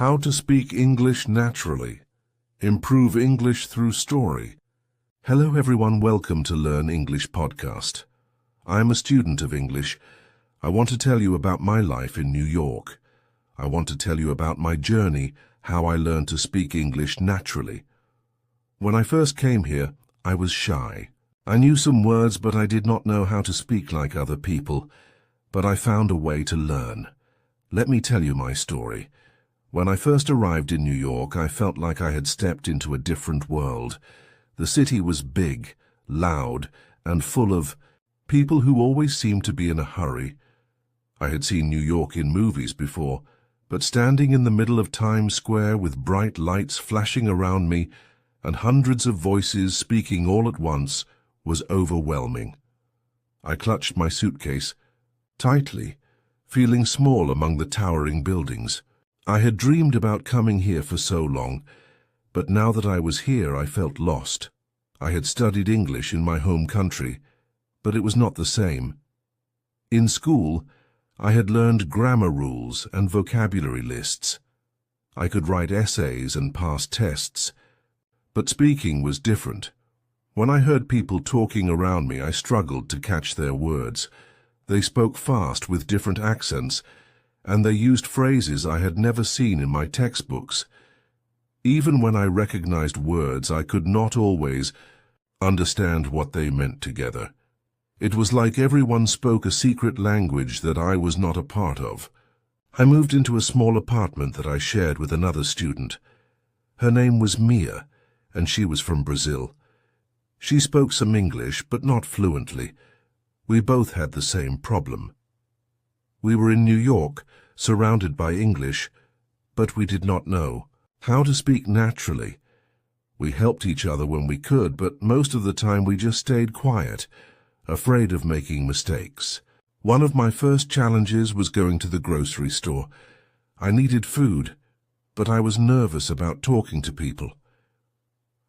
How to speak English naturally. Improve English through story. Hello everyone, welcome to Learn English podcast. I am a student of English. I want to tell you about my life in New York. I want to tell you about my journey, how I learned to speak English naturally. When I first came here, I was shy. I knew some words, but I did not know how to speak like other people. But I found a way to learn. Let me tell you my story. When I first arrived in New York, I felt like I had stepped into a different world. The city was big, loud, and full of people who always seemed to be in a hurry. I had seen New York in movies before, but standing in the middle of Times Square with bright lights flashing around me and hundreds of voices speaking all at once was overwhelming. I clutched my suitcase tightly, feeling small among the towering buildings. I had dreamed about coming here for so long, but now that I was here, I felt lost. I had studied English in my home country, but it was not the same. In school, I had learned grammar rules and vocabulary lists. I could write essays and pass tests, but speaking was different. When I heard people talking around me, I struggled to catch their words. They spoke fast with different accents, and they used phrases I had never seen in my textbooks. Even when I recognized words, I could not always understand what they meant together. It was like everyone spoke a secret language that I was not a part of. I moved into a small apartment that I shared with another student. Her name was Mia, and she was from Brazil. She spoke some English, but not fluently. We both had the same problem. We were in New York, surrounded by English, but we did not know how to speak naturally. We helped each other when we could, but most of the time we just stayed quiet, afraid of making mistakes. One of my first challenges was going to the grocery store. I needed food, but I was nervous about talking to people.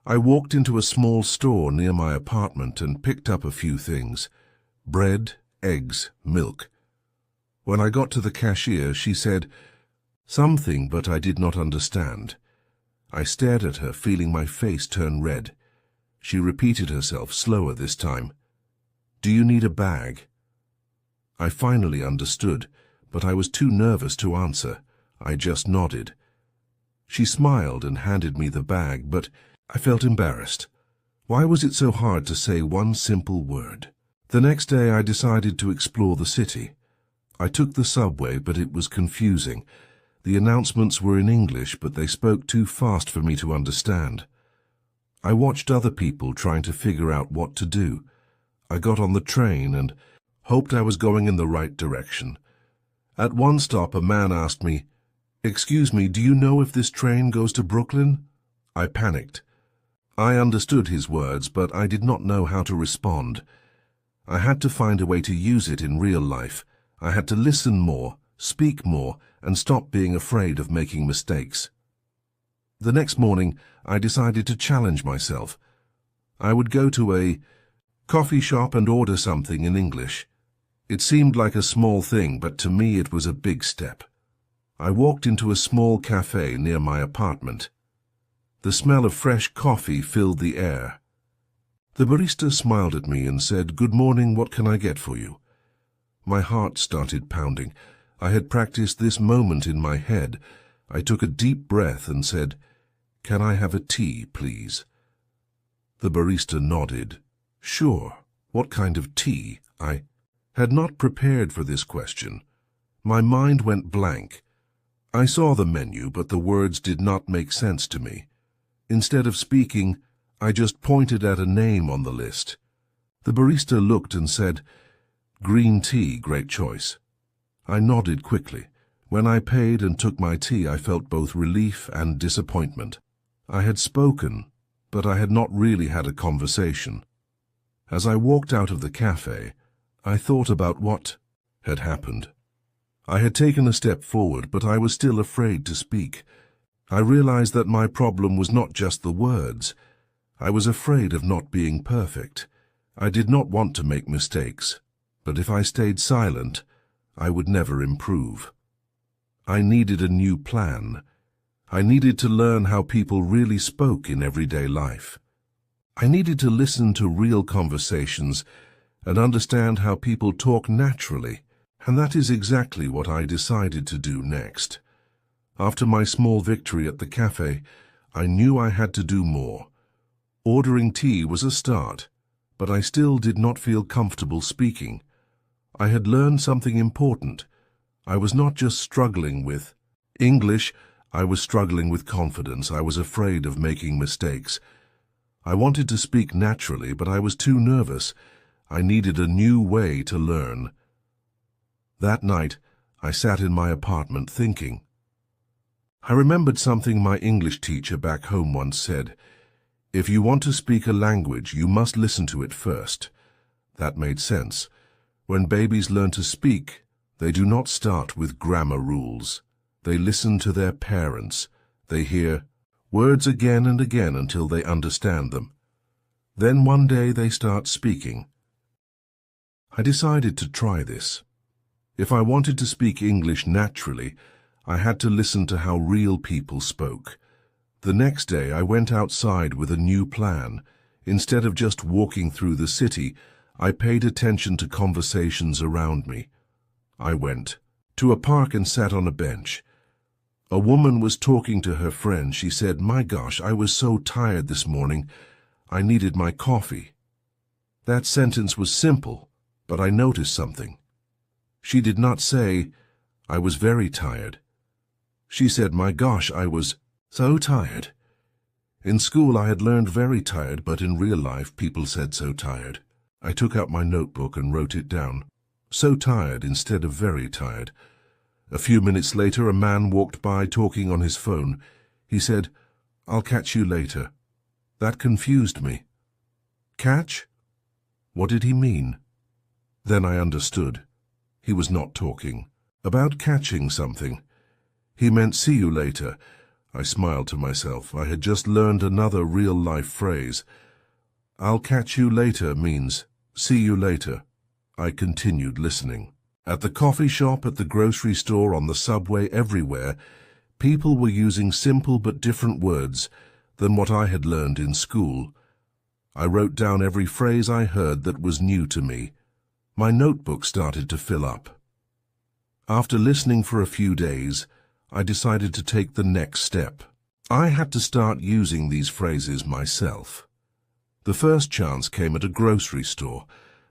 I walked into a small store near my apartment and picked up a few things: bread, eggs, milk. When I got to the cashier, she said something, but I did not understand. I stared at her, feeling my face turn red. She repeated herself, slower this time. "Do you need a bag?" I finally understood, but I was too nervous to answer. I just nodded. She smiled and handed me the bag, but I felt embarrassed. Why was it so hard to say one simple word? The next day I decided to explore the city. I took the subway, but it was confusing. The announcements were in English, but they spoke too fast for me to understand. I watched other people trying to figure out what to do. I got on the train and hoped I was going in the right direction. At one stop, a man asked me, "Excuse me, do you know if this train goes to Brooklyn?" I panicked. I understood his words, but I did not know how to respond. I had to find a way to use it in real life. I had to listen more, speak more, and stop being afraid of making mistakes. The next morning, I decided to challenge myself. I would go to a coffee shop and order something in English. It seemed like a small thing, but to me it was a big step. I walked into a small cafe near my apartment. The smell of fresh coffee filled the air. The barista smiled at me and said, "Good morning, what can I get for you?" My heart started pounding. I had practiced this moment in my head. I took a deep breath and said, "Can I have a tea, please?" The barista nodded. "Sure. What kind of tea?" I had not prepared for this question. My mind went blank. I saw the menu, but the words did not make sense to me. Instead of speaking, I just pointed at a name on the list. The barista looked and said, "Green tea, great choice." I nodded quickly. When I paid and took my tea, I felt both relief and disappointment. I had spoken, but I had not really had a conversation. As I walked out of the cafe, I thought about what had happened. I had taken a step forward, but I was still afraid to speak. I realized that my problem was not just the words. I was afraid of not being perfect. I did not want to make mistakes. But if I stayed silent, I would never improve. I needed a new plan. I needed to learn how people really spoke in everyday life. I needed to listen to real conversations and understand how people talk naturally, and that is exactly what I decided to do next. After my small victory at the cafe, I knew I had to do more. Ordering tea was a start, but I still did not feel comfortable speaking. I had learned something important. I was not just struggling with English, I was struggling with confidence. I was afraid of making mistakes. I wanted to speak naturally, but I was too nervous. I needed a new way to learn. That night, I sat in my apartment thinking. I remembered something my English teacher back home once said. If you want to speak a language, you must listen to it first. That made sense. When babies learn to speak, they do not start with grammar rules. They listen to their parents. They hear words again and again until they understand them. Then one day they start speaking. I decided to try this. If I wanted to speak English naturally, I had to listen to how real people spoke. The next day I went outside with a new plan. Instead of just walking through the city, I paid attention to conversations around me. I went to a park and sat on a bench. A woman was talking to her friend. She said, "My gosh, I was so tired this morning. I needed my coffee." That sentence was simple, but I noticed something. She did not say, "I was very tired." She said, "My gosh, I was so tired." In school I had learned very tired, but in real life people said so tired. I took out my notebook and wrote it down. So tired instead of very tired. A few minutes later, a man walked by talking on his phone. He said, "I'll catch you later." That confused me. Catch? What did he mean? Then I understood. He was not talking about catching something. He meant see you later. I smiled to myself. I had just learned another real-life phrase. I'll catch you later means see you later. I continued listening. At the coffee shop, at the grocery store, on the subway, everywhere, people were using simple but different words than what I had learned in school. I wrote down every phrase I heard that was new to me. My notebook started to fill up. After listening for a few days, I decided to take the next step. I had to start using these phrases myself. The first chance came at a grocery store.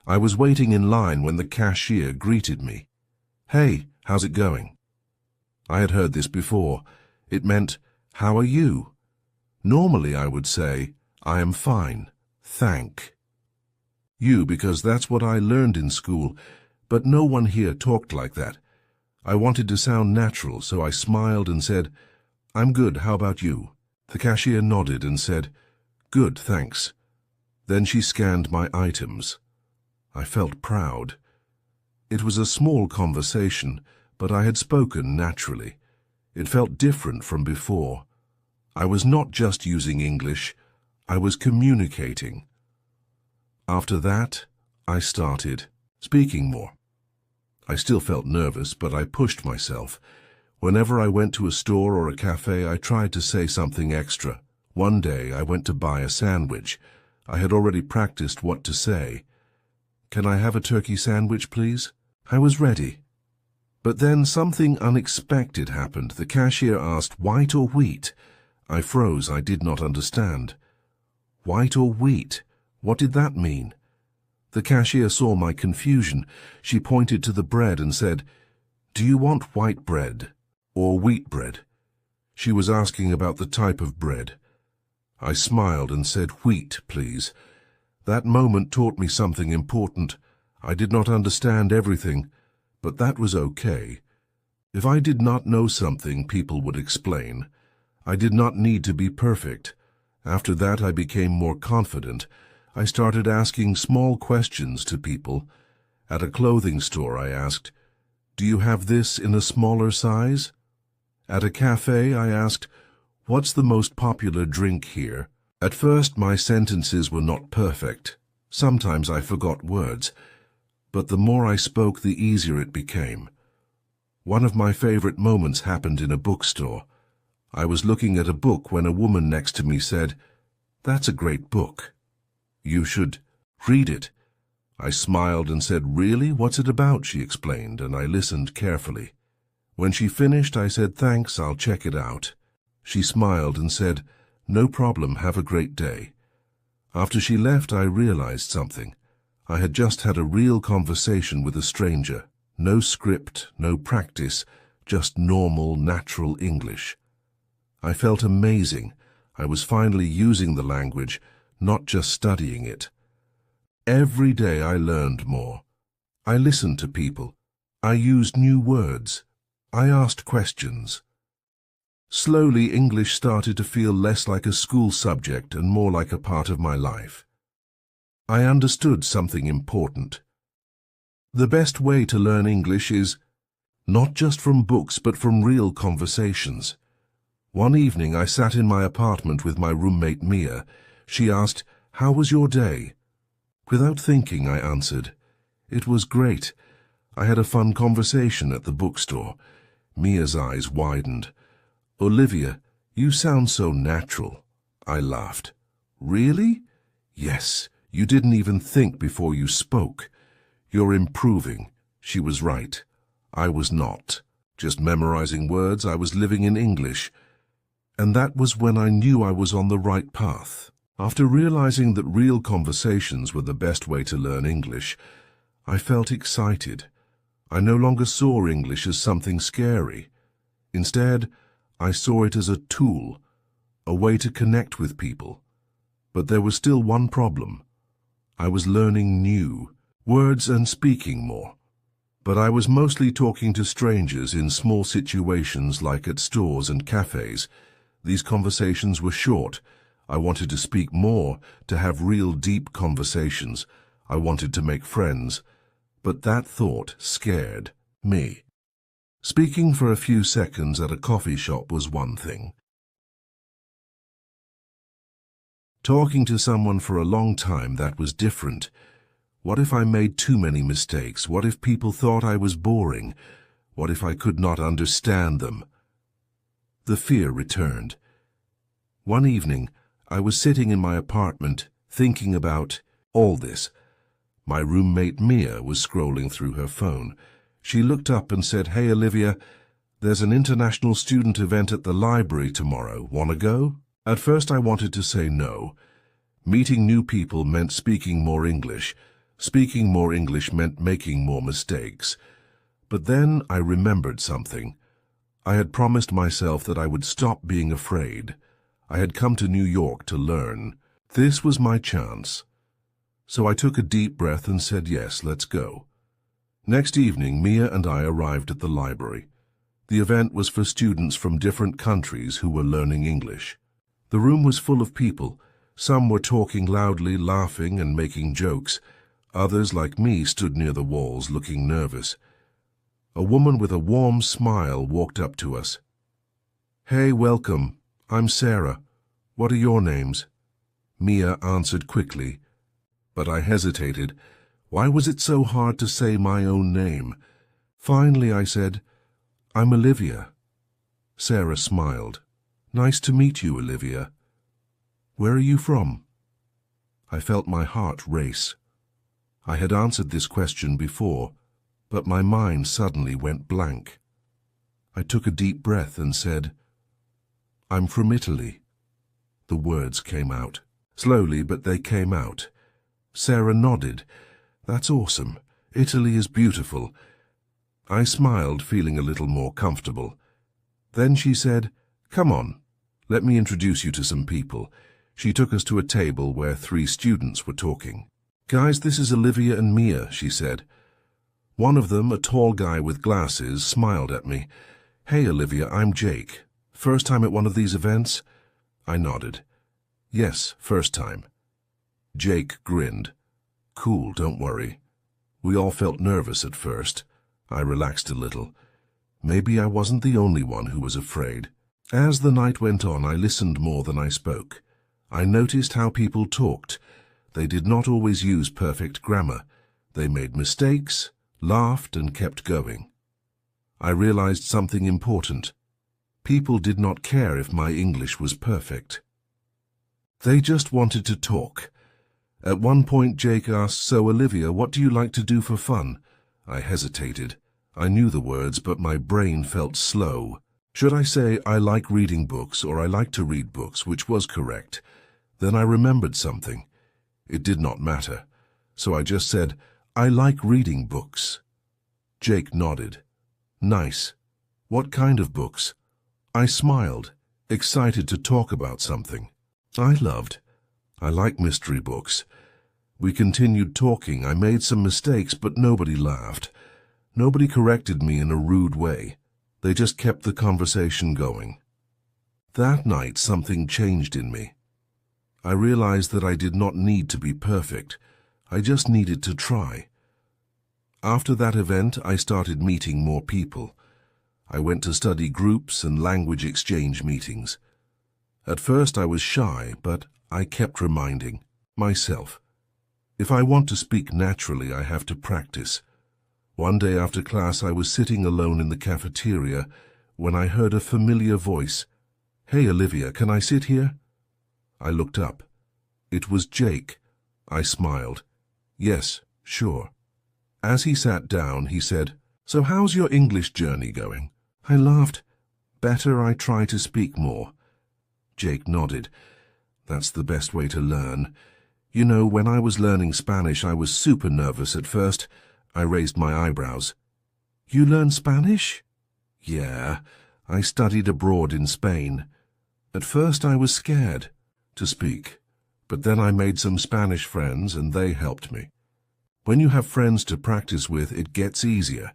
I was waiting in line when the cashier greeted me. "Hey, how's it going?" I had heard this before. It meant, "How are you?" Normally I would say, "I am fine, thank you," because that's what I learned in school, but no one here talked like that. I wanted to sound natural, so I smiled and said, "I'm good, how about you?" The cashier nodded and said, "Good, thanks." Then she scanned my items. I felt proud. It was a small conversation, but I had spoken naturally. It felt different from before. I was not just using English, I was communicating. After that, I started speaking more. I still felt nervous, but I pushed myself. Whenever I went to a store or a cafe, I tried to say something extra. One day, I went to buy a sandwich. I had already practiced what to say. "Can I have a turkey sandwich, please?" I was ready. But then something unexpected happened. The cashier asked, "White or wheat?" I froze. I did not understand. White or wheat? What did that mean? The cashier saw my confusion. She pointed to the bread and said, "Do you want white bread or wheat bread?" She was asking about the type of bread. I smiled and said, "Wheat, please." That moment taught me something important. I did not understand everything, but that was okay. If I did not know something, people would explain. I did not need to be perfect. After that, I became more confident. I started asking small questions to people. At a clothing store, I asked, "Do you have this in a smaller size?" At a cafe, I asked, "What's the most popular drink here?" At first, my sentences were not perfect. Sometimes I forgot words. But the more I spoke, the easier it became. One of my favorite moments happened in a bookstore. I was looking at a book when a woman next to me said, "That's a great book. You should read it." I smiled and said, "Really? What's it about?" She explained, and I listened carefully. When she finished, I said, "Thanks, I'll check it out." She smiled and said, "No problem, have a great day." After she left, I realized something. I had just had a real conversation with a stranger. No script, no practice, just normal, natural English. I felt amazing. I was finally using the language, not just studying it. Every day I learned more. I listened to people. I used new words. I asked questions. Slowly, English started to feel less like a school subject and more like a part of my life. I understood something important. The best way to learn English is not just from books but from real conversations. One evening I sat in my apartment with my roommate Mia. She asked, "How was your day?" Without thinking, I answered, "It was great. I had a fun conversation at the bookstore." Mia's eyes widened. "Olivia, you sound so natural." I laughed. "Really?" "Yes, you didn't even think before you spoke. You're improving." She was right. I was not. Just memorizing words, I was living in English. And that was when I knew I was on the right path. After realizing that real conversations were the best way to learn English, I felt excited. I no longer saw English as something scary. Instead, I saw it as a tool, a way to connect with people. But there was still one problem. I was learning new words and speaking more. But I was mostly talking to strangers in small situations like at stores and cafes. These conversations were short. I wanted to speak more, to have real deep conversations. I wanted to make friends. But that thought scared me. Speaking for a few seconds at a coffee shop was one thing. Talking to someone for a long time, that was different. What if I made too many mistakes? What if people thought I was boring? What if I could not understand them? The fear returned. One evening, I was sitting in my apartment, thinking about all this. My roommate Mia was scrolling through her phone. She looked up and said, "Hey, Olivia, there's an international student event at the library tomorrow. Wanna go?" At first I wanted to say no. Meeting new people meant speaking more English. Speaking more English meant making more mistakes. But then I remembered something. I had promised myself that I would stop being afraid. I had come to New York to learn. This was my chance. So I took a deep breath and said, "Yes, let's go." Next evening, Mia and I arrived at the library. The event was for students from different countries who were learning English. The room was full of people. Some were talking loudly, laughing and making jokes. Others, like me, stood near the walls, looking nervous. A woman with a warm smile walked up to us. "Hey, welcome. I'm Sarah. What are your names?" Mia answered quickly, but I hesitated. Why was it so hard to say my own name? Finally, I said, "I'm Olivia." Sarah smiled. "Nice to meet you, Olivia. Where are you from?" I felt my heart race. I had answered this question before, but my mind suddenly went blank. I took a deep breath and said, "I'm from Italy." The words came out. Slowly, but they came out. Sarah nodded. "That's awesome. Italy is beautiful." I smiled, feeling a little more comfortable. Then she said, "Come on, let me introduce you to some people." She took us to a table where 3 students were talking. "Guys, this is Olivia and Mia," she said. One of them, a tall guy with glasses, smiled at me. "Hey, Olivia, I'm Jake. First time at one of these events?" I nodded. "Yes, first time." Jake grinned. "Cool, don't worry." We all felt nervous at first. I relaxed a little. Maybe I wasn't the only one who was afraid. As the night went on, I listened more than I spoke. I noticed how people talked. They did not always use perfect grammar. They made mistakes, laughed, and kept going. I realized something important. People did not care if my English was perfect. They just wanted to talk. At one point Jake asked, "So Olivia, what do you like to do for fun?" I hesitated. I knew the words, but my brain felt slow. Should I say I like reading books or I like to read books, which was correct? Then I remembered something. It did not matter. So I just said, "I like reading books." Jake nodded. "Nice. What kind of books?" I smiled, excited to talk about something I like mystery books. We continued talking. I made some mistakes, but nobody laughed. Nobody corrected me in a rude way. They just kept the conversation going. That night, something changed in me. I realized that I did not need to be perfect. I just needed to try. After that event, I started meeting more people. I went to study groups and language exchange meetings. At first I was shy, but I kept reminding myself, if I want to speak naturally, I have to practice. One day after class, I was sitting alone in the cafeteria when I heard a familiar voice. "Hey, Olivia, can I sit here?" I looked up. It was Jake. I smiled. "Yes, sure." As he sat down, he said, "So how's your English journey going?" I laughed. "Better, I try to speak more." Jake nodded. "That's the best way to learn. You know, when I was learning Spanish, I was super nervous at first." I raised my eyebrows. "You learn Spanish?" "Yeah, I studied abroad in Spain. At first I was scared to speak, but then I made some Spanish friends and they helped me. When you have friends to practice with, it gets easier."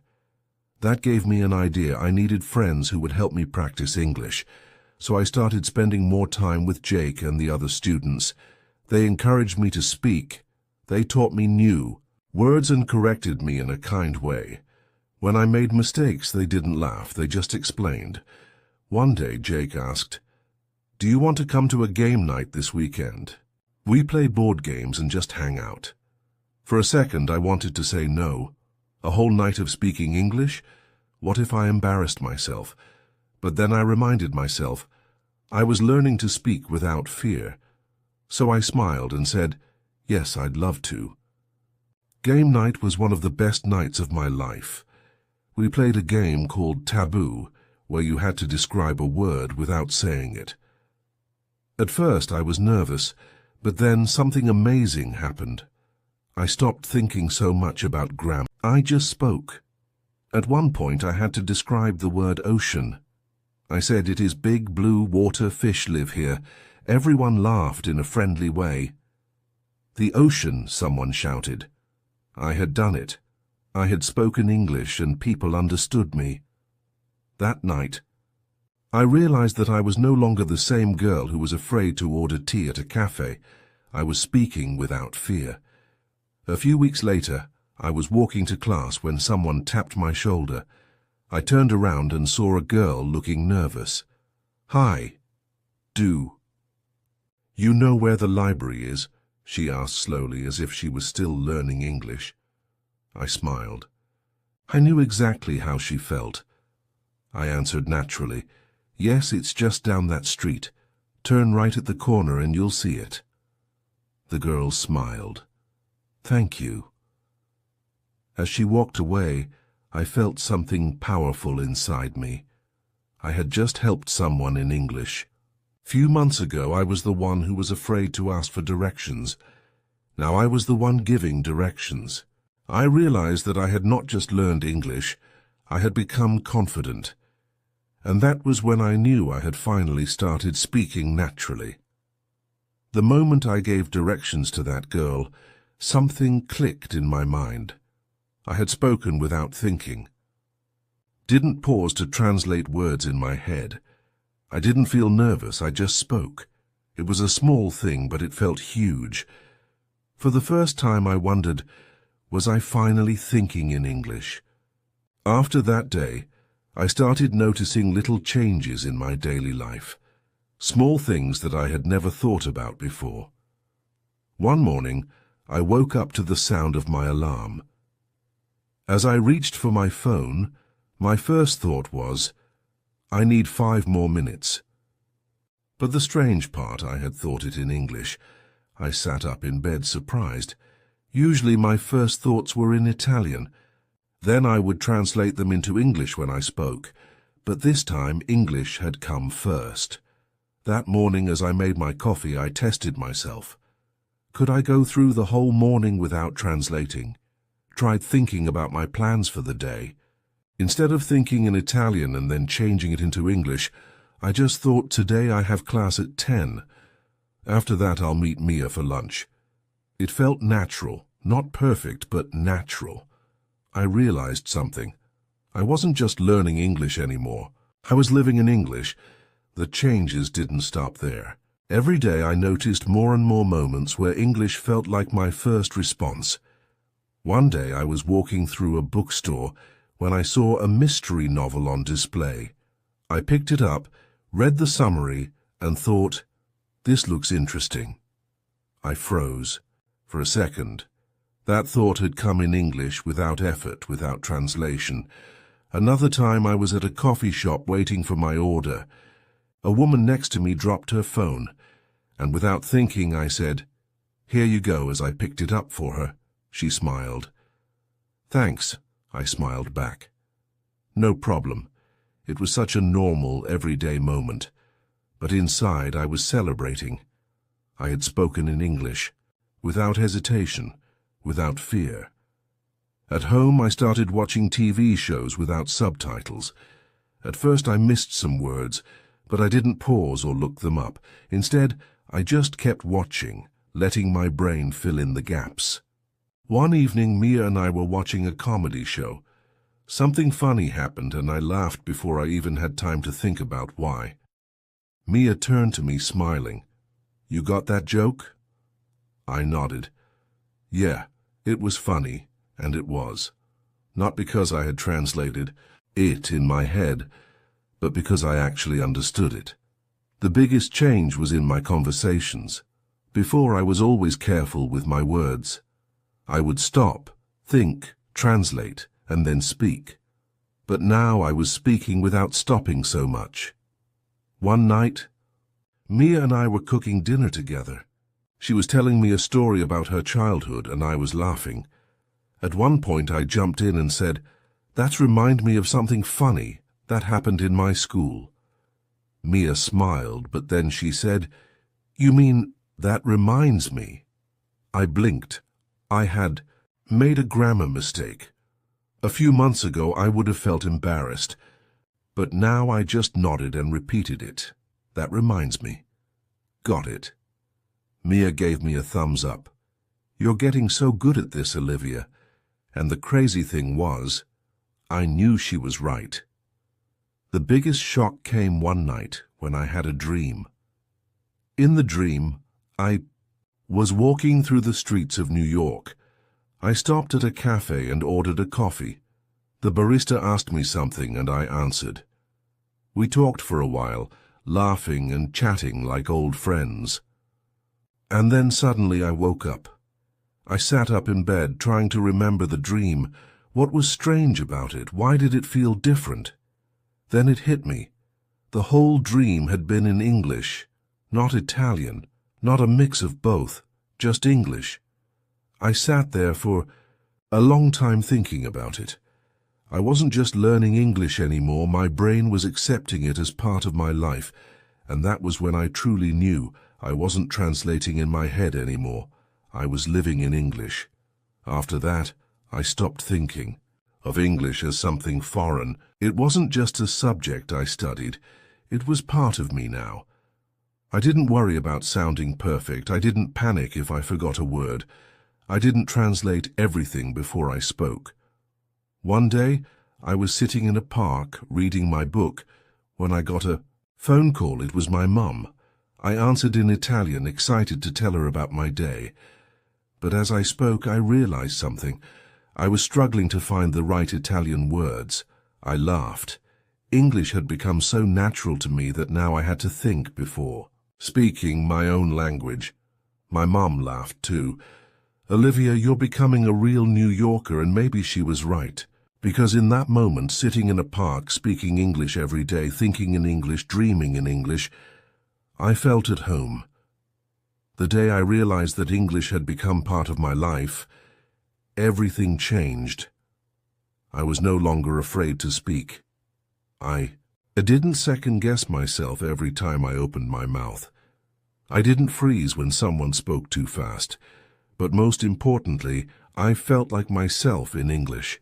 That gave me an idea. I needed friends who would help me practice English, so I started spending more time with Jake and the other students. They encouraged me to speak. They taught me new words and corrected me in a kind way. When I made mistakes, they didn't laugh, they just explained. One day, Jake asked, "Do you want to come to a game night this weekend? We play board games and just hang out." For a second, I wanted to say no. A whole night of speaking English? What if I embarrassed myself? But then I reminded myself, I was learning to speak without fear. So I smiled and said, "Yes, I'd love to." Game night was one of the best nights of my life. We played a game called Taboo, where you had to describe a word without saying it. At first I was nervous, but then something amazing happened. I stopped thinking so much about grammar. I just spoke. At one point I had to describe the word ocean. I said, "It is big blue water, fish live here." Everyone laughed in a friendly way. "The ocean," someone shouted. I had done it. I had spoken English and people understood me. That night, I realized that I was no longer the same girl who was afraid to order tea at a cafe. I was speaking without fear. A few weeks later, I was walking to class when someone tapped my shoulder. I turned around and saw a girl looking nervous. "Hi. Do you know where the library is?" she asked slowly, as if she was still learning English. I smiled. I knew exactly how she felt. I answered naturally, "Yes, it's just down that street. Turn right at the corner and you'll see it." The girl smiled. "Thank you." As she walked away, I felt something powerful inside me. I had just helped someone in English. Few months ago, I was the one who was afraid to ask for directions. Now I was the one giving directions. I realized that I had not just learned English, I had become confident. And that was when I knew I had finally started speaking naturally. The moment I gave directions to that girl, something clicked in my mind. I had spoken without thinking. Didn't pause to translate words in my head. I didn't feel nervous, I just spoke. It was a small thing, but it felt huge. For the first time I wondered, was I finally thinking in English? After that day, I started noticing little changes in my daily life, small things that I had never thought about before. One morning, I woke up to the sound of my alarm. As I reached for my phone, my first thought was, I need 5 more minutes. But the strange part, I had thought it in English. I sat up in bed surprised. Usually my first thoughts were in Italian. Then I would translate them into English when I spoke. But this time English had come first. That morning as I made my coffee, I tested myself. Could I go through the whole morning without translating? Tried thinking about my plans for the day. Instead of thinking in Italian and then changing it into English, I just thought, today I have class at 10. After that I'll meet Mia for lunch. It felt natural, not perfect, but natural. I realized something. I wasn't just learning English anymore. I was living in English. The changes didn't stop there. Every day I noticed more and more moments where English felt like my first response. One day I was walking through a bookstore when I saw a mystery novel on display. I picked it up, read the summary, and thought, this looks interesting. I froze. For a second. That thought had come in English without effort, without translation. Another time I was at a coffee shop waiting for my order. A woman next to me dropped her phone, and without thinking I said, "Here you go," as I picked it up for her. She smiled. "Thanks," I smiled back. No problem. It was such a normal, everyday moment. But inside I was celebrating. I had spoken in English, without hesitation, without fear. At home I started watching TV shows without subtitles. At first I missed some words, but I didn't pause or look them up. Instead, I just kept watching, letting my brain fill in the gaps. One evening, Mia and I were watching a comedy show. Something funny happened and I laughed before I even had time to think about why. Mia turned to me smiling. "You got that joke?" I nodded. Yeah, it was funny, and it was. Not because I had translated it in my head, but because I actually understood it. The biggest change was in my conversations. Before I was always careful with my words. I would stop, think, translate, and then speak. But now I was speaking without stopping so much. One night, Mia and I were cooking dinner together. She was telling me a story about her childhood, and I was laughing. At one point I jumped in and said, "That reminds me of something funny that happened in my school." Mia smiled, but then she said, "You mean, that reminds me?" I blinked. I had made a grammar mistake. A few months ago I would have felt embarrassed, but now I just nodded and repeated it. "That reminds me." Got it. Mia gave me a thumbs up. "You're getting so good at this, Olivia." And the crazy thing was, I knew she was right. The biggest shock came one night when I had a dream. In the dream, I was walking through the streets of New York. I stopped at a cafe and ordered a coffee. The barista asked me something and I answered. We talked for a while, laughing and chatting like old friends. And then suddenly I woke up. I sat up in bed trying to remember the dream. What was strange about it? Why did it feel different? Then it hit me. The whole dream had been in English, not Italian, not a mix of both, just English. I sat there for a long time thinking about it. I wasn't just learning English anymore, my brain was accepting it as part of my life, and that was when I truly knew I wasn't translating in my head anymore. I was living in English. After that, I stopped thinking of English as something foreign. It wasn't just a subject I studied, it was part of me now. I didn't worry about sounding perfect, I didn't panic if I forgot a word. I didn't translate everything before I spoke. One day, I was sitting in a park reading my book when I got a phone call. It was my mum. I answered in Italian, excited to tell her about my day. But as I spoke, I realized something. I was struggling to find the right Italian words. I laughed. English had become so natural to me that now I had to think before speaking my own language. My mum laughed too. "Olivia, you're becoming a real New Yorker," and maybe she was right. Because in that moment, sitting in a park, speaking English every day, thinking in English, dreaming in English, I felt at home. The day I realized that English had become part of my life, everything changed. I was no longer afraid to speak. I didn't second-guess myself every time I opened my mouth. I didn't freeze when someone spoke too fast. But most importantly, I felt like myself in English.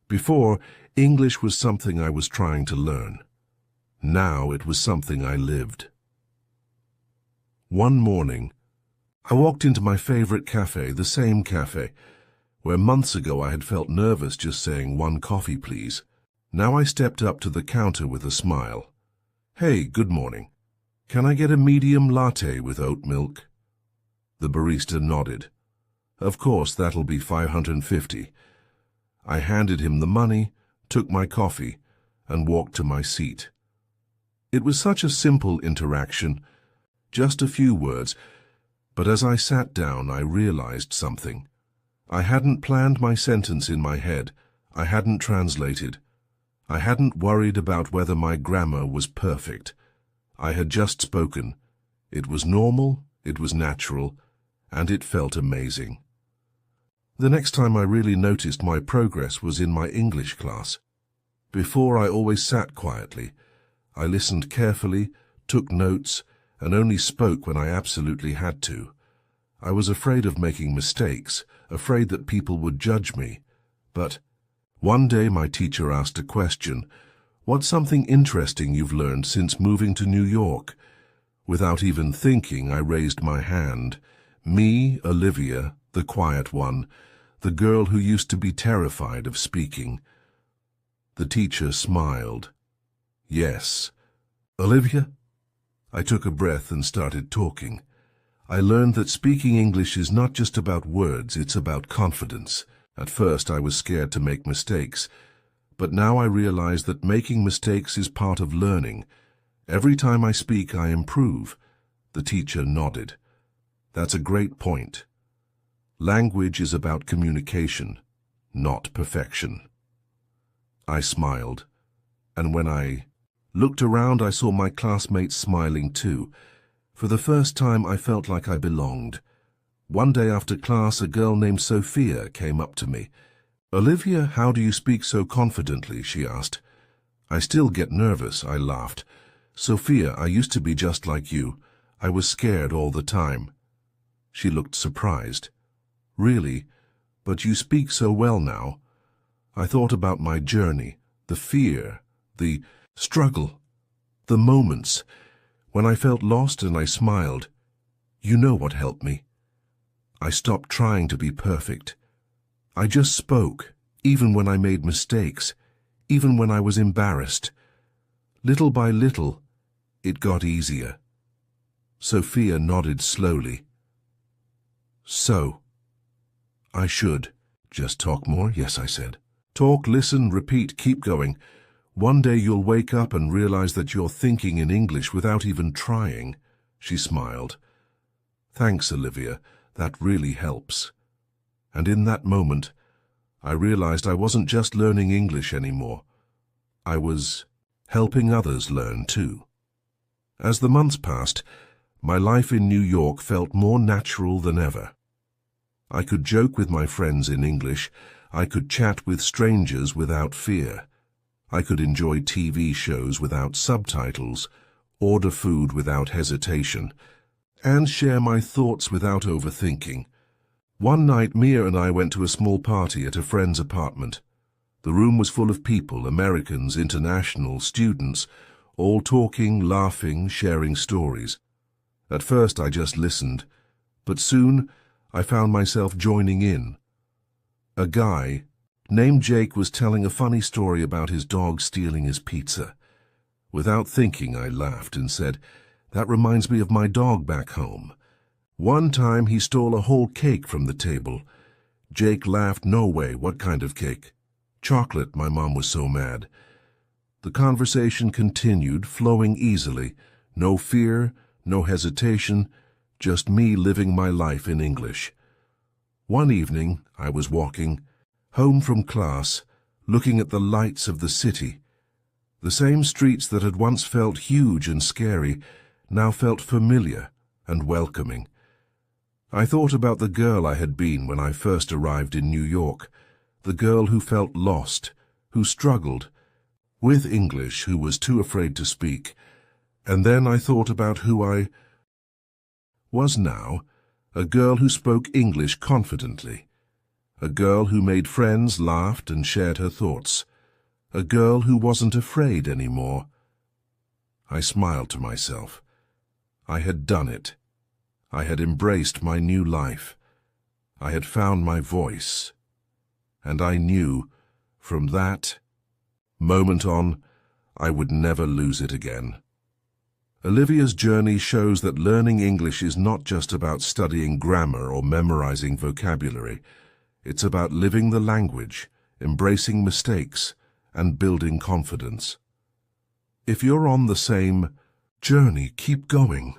Before, English was something I was trying to learn. Now it was something I lived. One morning, I walked into my favorite cafe, the same cafe, where months ago I had felt nervous just saying 1 coffee, please. Now I stepped up to the counter with a smile. Hey, good morning. Can I get a medium latte with oat milk? The barista nodded. Of course, that'll be $550. I handed him the money, took my coffee, and walked to my seat. It was such a simple interaction, just a few words, but as I sat down, I realized something. I hadn't planned my sentence in my head. I hadn't translated. I hadn't worried about whether my grammar was perfect. I had just spoken. It was normal, it was natural, and it felt amazing. The next time I really noticed my progress was in my English class. Before, I always sat quietly. I listened carefully, took notes, and only spoke when I absolutely had to. I was afraid of making mistakes, afraid that people would judge me. But one day my teacher asked a question. What's something interesting you've learned since moving to New York? Without even thinking, I raised my hand. Me, Olivia, the quiet one, the girl who used to be terrified of speaking. The teacher smiled. Yes. Olivia? I took a breath and started talking. I learned that speaking English is not just about words, it's about confidence. At first I was scared to make mistakes, but now I realize that making mistakes is part of learning. Every time I speak, I improve. The teacher nodded. That's a great point. Language is about communication, not perfection. I smiled, and when I looked around, I saw my classmates smiling too. For the first time, I felt like I belonged. One day after class, a girl named Sophia came up to me. Olivia, how do you speak so confidently? She asked. I still get nervous, I laughed. Sophia, I used to be just like you. I was scared all the time. She looked surprised. Really? But you speak so well now. I thought about my journey, the fear, the struggle, the moments when I felt lost and I smiled. You know what helped me? I stopped trying to be perfect. I just spoke, even when I made mistakes, even when I was embarrassed. Little by little, it got easier. Sophia nodded slowly. So, I should just talk more? Yes, I said. Talk, listen, repeat, keep going. One day you'll wake up and realize that you're thinking in English without even trying. She smiled. Thanks, Olivia. That really helps. And in that moment, I realized I wasn't just learning English anymore. I was helping others learn too. As the months passed, my life in New York felt more natural than ever. I could joke with my friends in English. I could chat with strangers without fear. I could enjoy TV shows without subtitles, order food without hesitation, and share my thoughts without overthinking. One night, Mia and I went to a small party at a friend's apartment. The room was full of people, Americans, international, students, all talking, laughing, sharing stories. At first I just listened, but soon I found myself joining in. A guy named Jake was telling a funny story about his dog stealing his pizza. Without thinking, I laughed and said, "That reminds me of my dog back home. One time he stole a whole cake from the table." Jake laughed. "No way, what kind of cake?" "Chocolate," my mom was so mad. The conversation continued, flowing easily. No fear, no hesitation, just me living my life in English. One evening, I was walking home from class, looking at the lights of the city. The same streets that had once felt huge and scary now felt familiar and welcoming. I thought about the girl I had been when I first arrived in New York, the girl who felt lost, who struggled with English, who was too afraid to speak. And then I thought about who I was now, a girl who spoke English confidently, a girl who made friends, laughed, and shared her thoughts, a girl who wasn't afraid anymore. I smiled to myself. I had done it. I had embraced my new life. I had found my voice. And I knew, from that moment on, I would never lose it again. Olivia's journey shows that learning English is not just about studying grammar or memorizing vocabulary. It's about living the language, embracing mistakes, and building confidence. If you're on the same journey, keep going.